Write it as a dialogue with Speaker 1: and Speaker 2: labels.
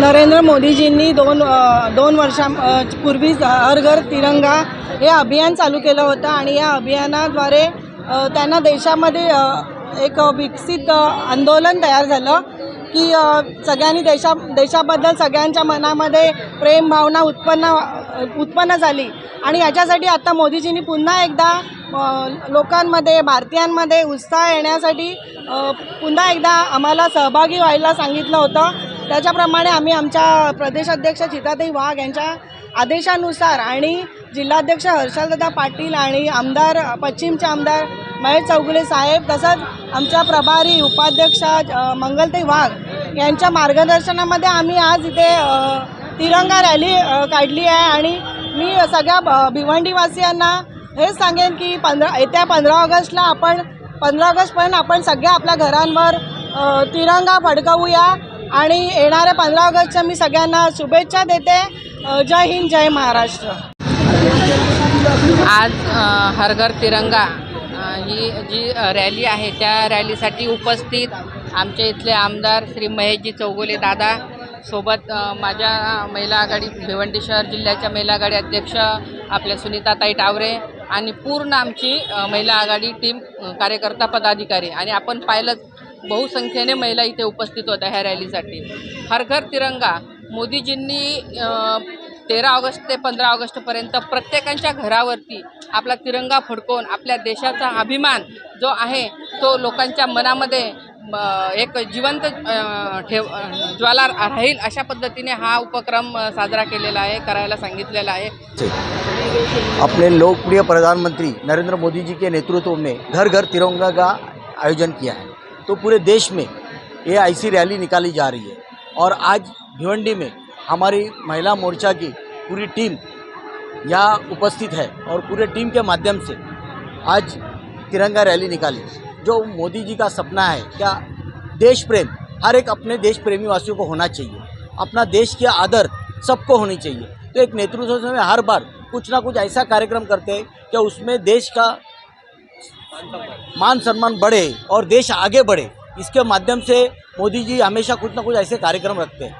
Speaker 1: नरेंद्र मोदीजींनी दोन वर्षांपूर्वी हर घर तिरंगा हे अभियान चालू केलं होतं आणि या अभियानाद्वारे त्यांना देशामध्ये एक विकसित आंदोलन तयार झालं की सगळ्यांनी देशाबद्दल सगळ्यांच्या मनामध्ये प्रेम भावना उत्पन्न झाली आणि याच्यासाठी आता मोदीजींनी पुन्हा एकदा लोकांमध्ये भारतीयांमध्ये उत्साह येण्यासाठी पुन्हा एकदा आम्हाला सहभागी व्हायला सांगितलं होतं। त्याच्याप्रमाणे आम्ही आमच्या प्रदेशाध्यक्ष चिताताई वाघ यांच्या आदेशानुसार आणि जिल्हाध्यक्ष हर्षलदादा पाटील आणि आमदार पश्चिमचे आमदार महेश चौगुले साहेब तसंच आमच्या प्रभारी उपाध्यक्ष मंगलताई वाघ यांच्या मार्गदर्शनामध्ये आम्ही आज इथे तिरंगा रॅली काढली आहे आणि मी सगळ्या भिवंडीवासियांना हेच सांगेन की येत्या 15 ऑगस्टला आपण 15 ऑगस्टपर्यंत आपण सगळ्या आपल्या घरांवर तिरंगा फडकवूया आणि येणाऱ्या 15 ऑगस्टच्या मी सगळ्यांना शुभेच्छा देते। जय हिंद जय महाराष्ट्र।
Speaker 2: आज हर घर तिरंगा ही जी रॅली आहे त्या रॅलीसाठी उपस्थित आमच्या इथले आमदार श्री महेशजी चौगुले दादा सोबत माझ्या महिला आघाडी भिवंडी शहर जिल्ह्याच्या महिला आघाडी अध्यक्ष आपल्या सुनीताताई टावरे आणि पूर्ण आमची महिला आघाडी टीम कार्यकर्ता पदाधिकारी आणि आपण पाहिलं बहुसंख्येने महिला इथे उपस्थित होत्या ह्या रॅलीसाठी। हर घर तिरंगा मोदीजींनी 13 ऑगस्ट ते 15 ऑगस्टपर्यंत प्रत्येकाच्या घरावरती आपला तिरंगा फडकवून आपल्या देशाचा अभिमान जो आहे तो लोकांच्या मनामध्ये एक जिवंत ज्वाला राहील अशा पद्धतीने हा उपक्रम साजरा केलेला आहे, करायला सांगितलेला आहे।
Speaker 3: अपने लोकप्रिय प्रधानमंत्री नरेंद्र मोदी जी के नेतृत्व में घर घर तिरंगा का आयोजन किया है, तो पूरे देश में ये ऐसी रैली निकाली जा रही है और आज भिवंडी में हमारी महिला मोर्चा की पूरी टीम यहाँ उपस्थित है और पूरे टीम के माध्यम से आज तिरंगा रैली निकाली। जो मोदी जी का सपना है क्या देश प्रेम हर एक अपने देश प्रेमी वासियों को होना चाहिए, अपना देश के आदर सबको होनी चाहिए। तो एक नेतृत्व में हर बार कुछ ना कुछ ऐसा कार्यक्रम करते हैं कि उसमें देश का मान सम्मान बढ़े और देश आगे बढ़े। इसके माध्यम से मोदी जी हमेशा कुछ ना कुछ ऐसे कार्यक्रम रखते हैं।